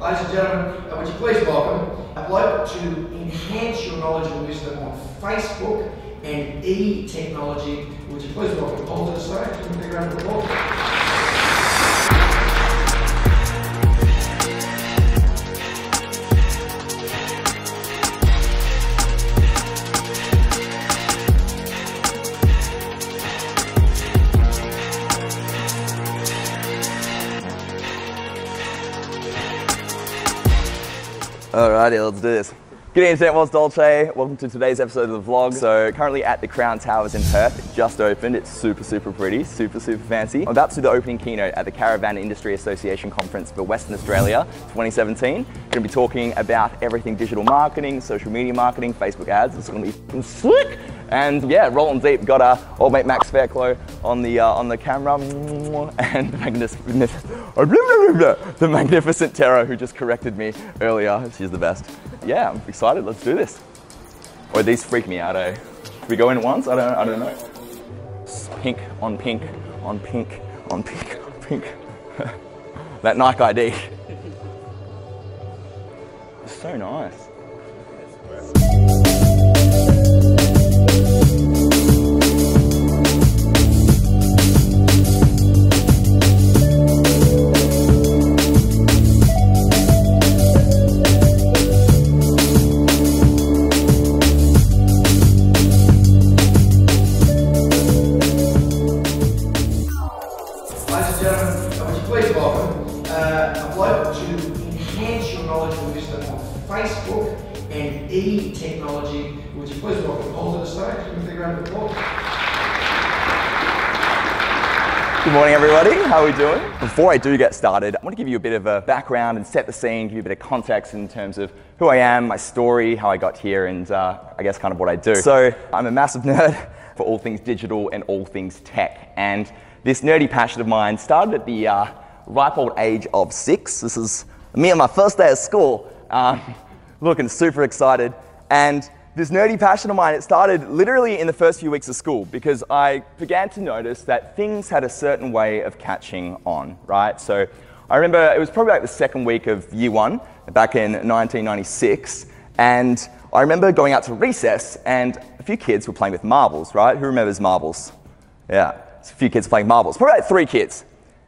Ladies and gentlemen, would you please welcome a bloke to enhance your knowledge and wisdom on Facebook and e-technology. Would you please welcome Paul to the stage? Give him a big round of applause. Alrighty, let's do this. Good evening, Internet, what's dolcé? Welcome to today's episode of the vlog. So currently at the Crown Towers in Perth. It just opened. It's super pretty, super fancy. I'm about to do the opening keynote at the Caravan Industry Association Conference for Western Australia 2017. Going to be talking about everything digital marketing, social media marketing, Facebook ads. It's going to be slick. And yeah, rolling deep. Got old mate Max Fairclough on the camera, and the magnificent Tara, who just corrected me earlier. She's the best. Yeah, I'm excited. Let's do this. Or these freak me out, eh? Should we go in once? I don't know. Pink on pink on pink on pink on pink. That Nike ID. It's so nice. Facebook and e-technology. Would you please welcome Paul to the stage? Give him a big round of applause. Good morning, everybody. How are we doing? Before I do get started, I want to give you a bit of a background and set the scene, give you a bit of context in terms of who I am, my story, how I got here, and I guess kind of what I do. So I'm a massive nerd for all things digital and all things tech. And this nerdy passion of mine started at the ripe old age of 6. This is me on my first day of school. Looking super excited, and this nerdy passion of mine, it started literally in the first few weeks of school because I began to notice that things had a certain way of catching on, right? So I remember it was probably like the second week of year 1 back in 1996, and I remember going out to recess and a few kids were playing with marbles, right? Who remembers marbles? Yeah, it's a few kids playing marbles, probably like 3 kids.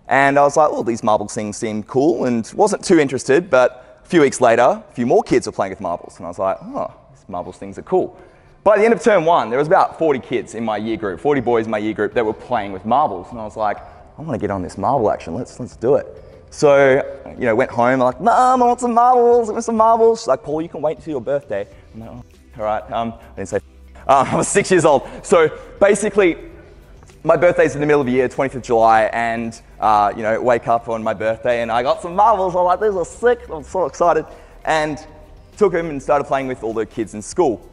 And I was like, well, these marble things seem cool, and wasn't too interested, but a few weeks later, a few more kids were playing with marbles, and I was like, oh, these marbles things are cool. By the end of term 1, there was about 40 kids in my year group, 40 boys in my year group that were playing with marbles, and I was like, I want to get on this marble action, let's do it. So, you know, went home, I'm like, Mum, I want some marbles, I want some marbles. She's like, Paul, you can wait until your birthday. I'm like, oh, all right, I didn't say, I was 6 years old. So basically, my birthday's in the middle of the year, 20th of July, and you know, wake up on my birthday and I got some marbles. I'm like, these are sick. I'm so excited. And took them and started playing with all the kids in school.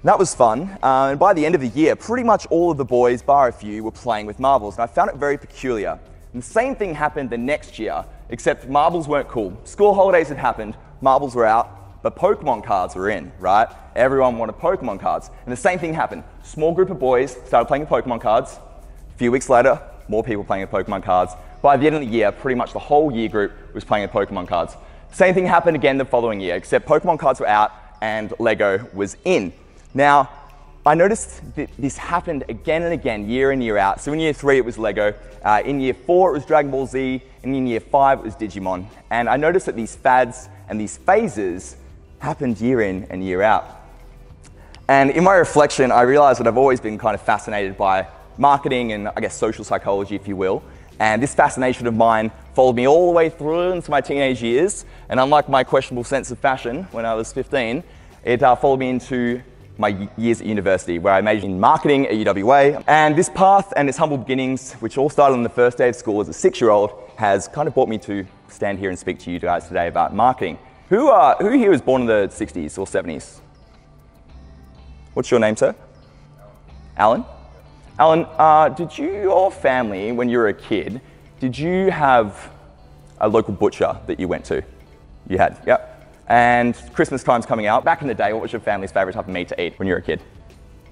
That was fun. And by the end of the year, pretty much all of the boys, bar a few, were playing with marbles. And I found it very peculiar. And the same thing happened the next year, except marbles weren't cool. School holidays had happened, marbles were out, but Pokemon cards were in, right? Everyone wanted Pokemon cards. And the same thing happened. Small group of boys started playing with Pokemon cards. A few weeks later, more people playing with Pokemon cards. By the end of the year, pretty much the whole year group was playing with Pokemon cards. Same thing happened again the following year, except Pokemon cards were out and Lego was in. Now, I noticed that this happened again and again, year in, year out. So in year 3, it was Lego. In year 4, it was Dragon Ball Z. And in year 5, it was Digimon. And I noticed that these fads and these phases happened year in and year out. And in my reflection, I realized that I've always been kind of fascinated by marketing and, I guess, social psychology, if you will. And this fascination of mine followed me all the way through into my teenage years. And unlike my questionable sense of fashion when I was 15, it followed me into my years at university, where I majored in marketing at UWA. And this path and its humble beginnings, which all started on the first day of school as a 6-year-old, has kind of brought me to stand here and speak to you guys today about marketing. Who here was born in the 60s or 70s? What's your name, sir? Alan? Alan, did your family, when you were a kid, did you have a local butcher that you went to? You had, yep. And Christmas time's coming out. Back in the day, what was your family's favorite type of meat to eat when you were a kid?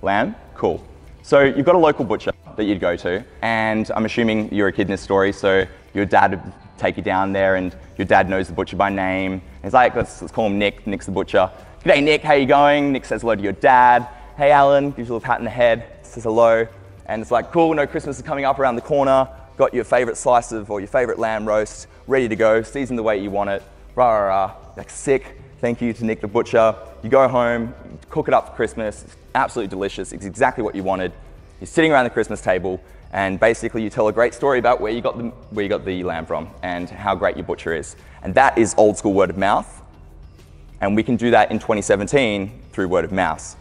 Lamb? Cool. So you've got a local butcher that you'd go to, and I'm assuming you're a kid in this story, so your dad would take you down there and your dad knows the butcher by name. And he's like, let's call him Nick. Nick's the butcher. G'day, Nick, how you going? Nick says hello to your dad. Hey, Alan, gives you a little pat in the head, says hello. And it's like, cool, no, Christmas is coming up around the corner. Got your favorite slice of, or your favorite lamb roast, ready to go, seasoned the way you want it. Rah, rah, rah. Like, sick. Thank you to Nick the butcher. You go home, cook it up for Christmas. It's absolutely delicious. It's exactly what you wanted. You're sitting around the Christmas table, and basically you tell a great story about where you got the lamb from and how great your butcher is. And that is old school word of mouth. And we can do that in 2017 through word of mouth.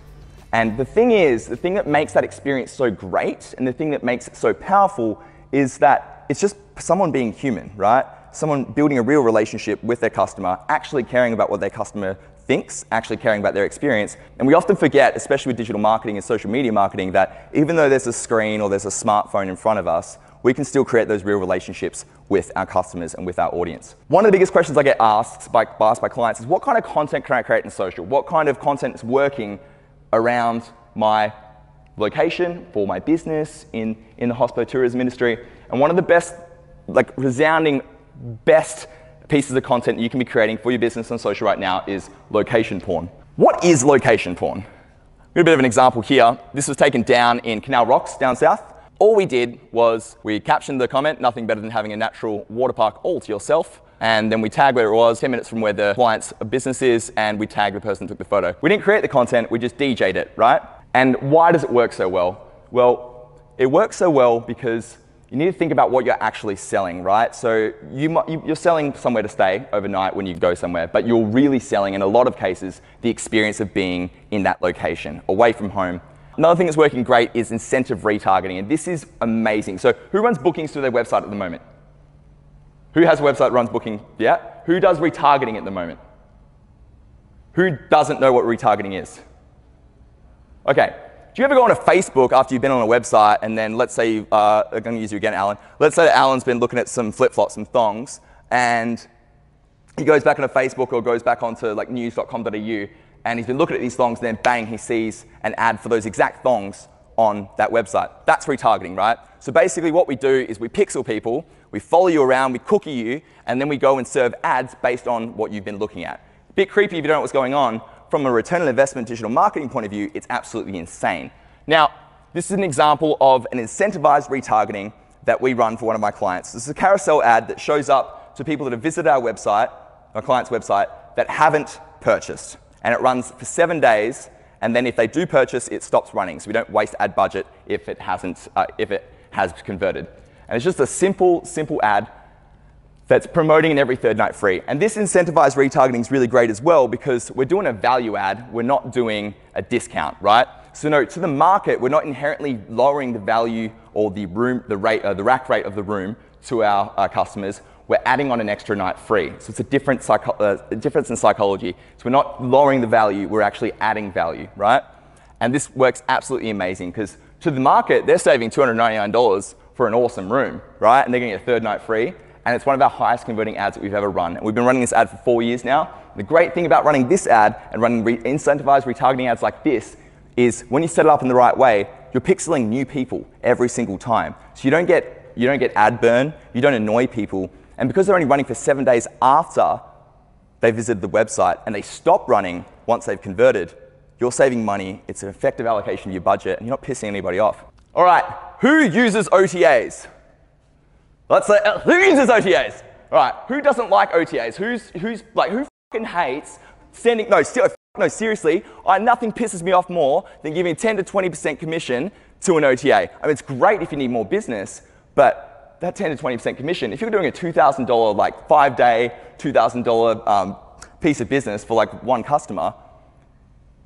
And the thing is, the thing that makes that experience so great and the thing that makes it so powerful is that it's just someone being human, right? Someone building a real relationship with their customer, actually caring about what their customer thinks, actually caring about their experience. And we often forget, especially with digital marketing and social media marketing, that even though there's a screen or there's a smartphone in front of us, we can still create those real relationships with our customers and with our audience. One of the biggest questions I get asked by clients is, what kind of content can I create in social? What kind of content is working around my location, for my business, in the hospitality tourism industry? And one of the best, like resounding best pieces of content you can be creating for your business on social right now is location porn. What is location porn? A bit of an example here. This was taken down in Canal Rocks, down south. All we did was we captioned the comment, nothing better than having a natural water park all to yourself. And then we tagged where it was, 10 minutes from where the client's business is, and we tagged the person who took the photo. We didn't create the content, we just DJ'd it, right? And why does it work so well? Well, it works so well because you need to think about what you're actually selling, right? So you're selling somewhere to stay overnight when you go somewhere, but you're really selling, in a lot of cases, the experience of being in that location, away from home. Another thing that's working great is incentive retargeting, and this is amazing. So who runs bookings through their website at the moment? Who has a website that runs booking? Yeah? Who does retargeting at the moment? Who doesn't know what retargeting is? Okay. Do you ever go on a Facebook after you've been on a website and then let's say, I'm going to use you again, Alan. Let's say that Alan's been looking at some flip-flops, some thongs, and he goes back onto Facebook or goes back onto like news.com.au, and he's been looking at these thongs, and then bang, he sees an ad for those exact thongs on that website. That's retargeting, right? So basically what we do is we pixel people, we follow you around, we cookie you, and then we go and serve ads based on what you've been looking at. A bit creepy if you don't know what's going on. From a return on investment digital marketing point of view, it's absolutely insane. Now, this is an example of an incentivized retargeting that we run for one of my clients. This is a carousel ad that shows up to people that have visited our website, our client's website, that haven't purchased. And it runs for 7 days, and then if they do purchase, it stops running. So we don't waste ad budget if it has converted. And it's just a simple ad that's promoting an every third night free. And this incentivized retargeting is really great as well because we're doing a value ad, we're not doing a discount, right? So no, to the market, we're not inherently lowering the value or the rack rate of the room to our customers. We're adding on an extra night free. So it's a difference in psychology. So we're not lowering the value, we're actually adding value, right? And this works absolutely amazing because to the market, they're saving $299 for an awesome room, right? And they're getting a third night free. And it's one of our highest converting ads that we've ever run. And we've been running this ad for 4 years now. The great thing about running this ad and running incentivized retargeting ads like this is when you set it up in the right way, you're pixeling new people every single time. So you don't get ad burn, you don't annoy people. And because they're only running for 7 days after they visited the website and they stop running once they've converted, you're saving money, it's an effective allocation of your budget, and you're not pissing anybody off. All right, who uses OTAs? Let's say, who uses OTAs? All right, who doesn't like OTAs? Who fucking hates sending, no, seriously, nothing pisses me off more than giving 10 to 20% commission to an OTA. I mean, it's great if you need more business, but that 10 to 20% commission, if you're doing a $2,000, like 5-day, $2,000 piece of business for like one customer,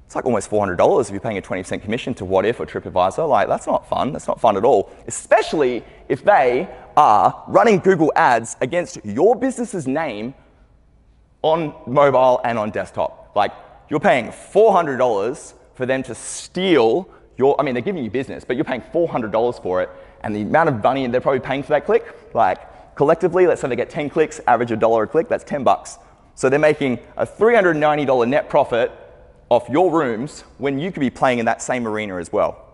it's like almost $400 if you're paying a 20% commission to What If or TripAdvisor. Like, that's not fun. That's not fun at all. Especially if they are running Google ads against your business's name on mobile and on desktop. Like, you're paying $400 for them to steal your, I mean, they're giving you business, but you're paying $400 for it. And the amount of money they're probably paying for that click, like collectively, let's say they get 10 clicks, average $1 a click, that's 10 bucks. So they're making a $390 net profit off your rooms when you could be playing in that same arena as well.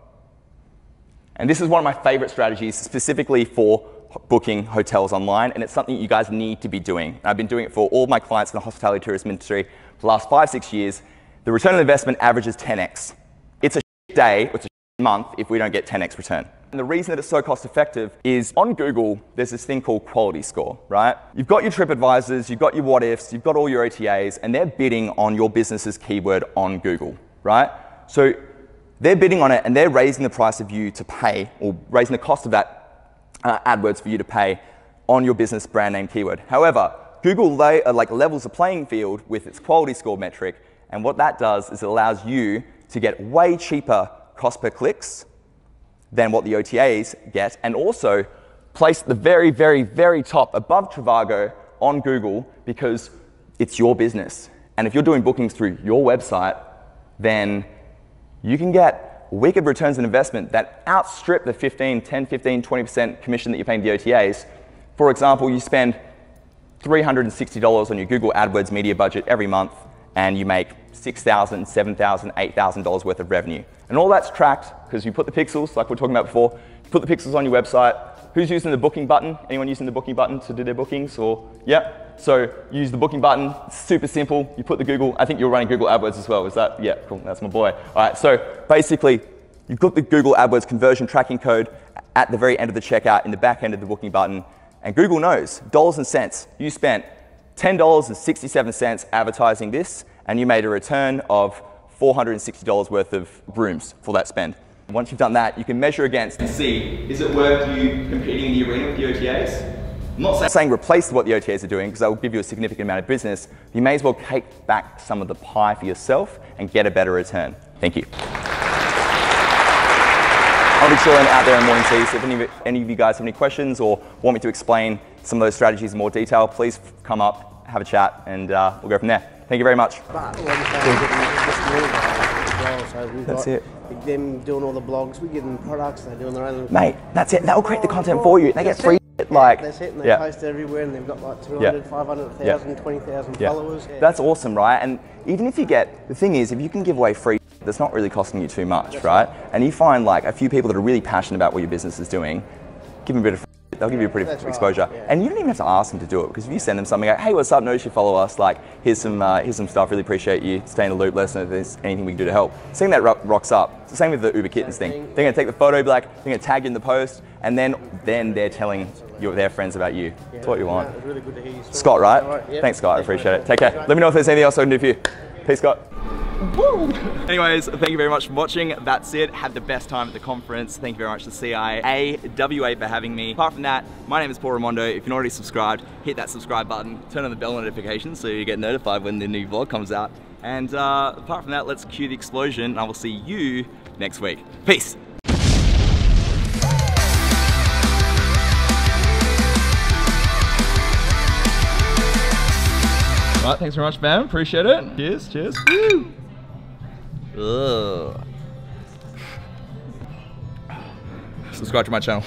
And this is one of my favorite strategies specifically for booking hotels online, and it's something you guys need to be doing. I've been doing it for all my clients in the hospitality tourism industry for the last 5-6 years. The return on investment averages 10x. It's a day, it's a month if we don't get 10x return. And the reason that it's so cost effective is on Google, there's this thing called quality score, right? You've got your TripAdvisors, you've got your what ifs, you've got all your OTAs, and they're bidding on your business's keyword on Google, right? So they're bidding on it and they're raising the price of you to pay, or raising the cost of that AdWords for you to pay on your business brand name keyword. However, Google levels the playing field with its quality score metric, and what that does is it allows you to get way cheaper cost per clicks than what the OTAs get, and also place the very, very, very top above Trivago on Google because it's your business. And if you're doing bookings through your website, then you can get wicked returns on investment that outstrip the 10, 15, 20% commission that you're paying the OTAs. For example, you spend $360 on your Google AdWords media budget every month, and you make $6,000, $7,000, $8,000 worth of revenue. And all that's tracked because you put the pixels, like we were talking about before, you put the pixels on your website. Who's using the booking button? Anyone using the booking button to do their bookings? Or, yeah. So use the booking button, it's super simple. You put the Google, I think you're running Google AdWords as well. Is that, yeah, cool, that's my boy. All right, so basically, you've got the Google AdWords conversion tracking code at the very end of the checkout in the back end of the booking button. And Google knows, dollars and cents. You spent $10.67 advertising this, and you made a return of $460 worth of rooms for that spend. Once you've done that, you can measure against and see, is it worth you competing in the arena with the OTAs? I'm not saying replace what the OTAs are doing, because that will give you a significant amount of business. You may as well take back some of the pie for yourself and get a better return. Thank you. I'll be chilling out there in Morning Tea, so if any of you guys have any questions or want me to explain some of those strategies in more detail, please come up, have a chat, and we'll go from there. Thank you very much. That's it. Them doing all the blogs, we give them products, they're doing their own. Mate, that's it. They'll create the content for you. They get free. Like, that's it, and they post everywhere, and they've got like 200, 500,000, 20,000 followers. That's awesome, right? And even if you get, the thing is, if you can give away free, that's not really costing you too much, right? And you find like a few people that are really passionate about what your business is doing, give them a bit of free, they'll give you a pretty exposure. Right, and you don't even have to ask them to do it, because if you send them something like, hey, what's up, notice you follow us, like, here's some stuff, really appreciate you, stay in the loop, let us know if there's anything we can do to help. Seeing that rocks up. It's the same with the 𝗚𝗢𝗡𝗚𝗏 thing. They're gonna take the photo, be like, they're gonna tag you in the post, and then they're telling their friends about you. That's what you want. It was really good to hear you. Scott, right? Thanks, Scott, I appreciate it. Take care. Let me know if there's anything else I can do for you. Peace, Scott. Woo. Anyways, thank you very much for watching. That's it. Had the best time at the conference. Thank you very much to 𝗖𝗢𝗡𝗚𝗏 for having me. Apart from that, my name is Paul Ramondo. If you're not already subscribed, hit that subscribe button, turn on the bell notification so you get notified when the new vlog comes out. And apart from that, let's cue the explosion, and I will see you next week. Peace. Right, thanks very much, Bam. Appreciate it. Cheers, cheers. Woo. Ugh. Subscribe to my channel.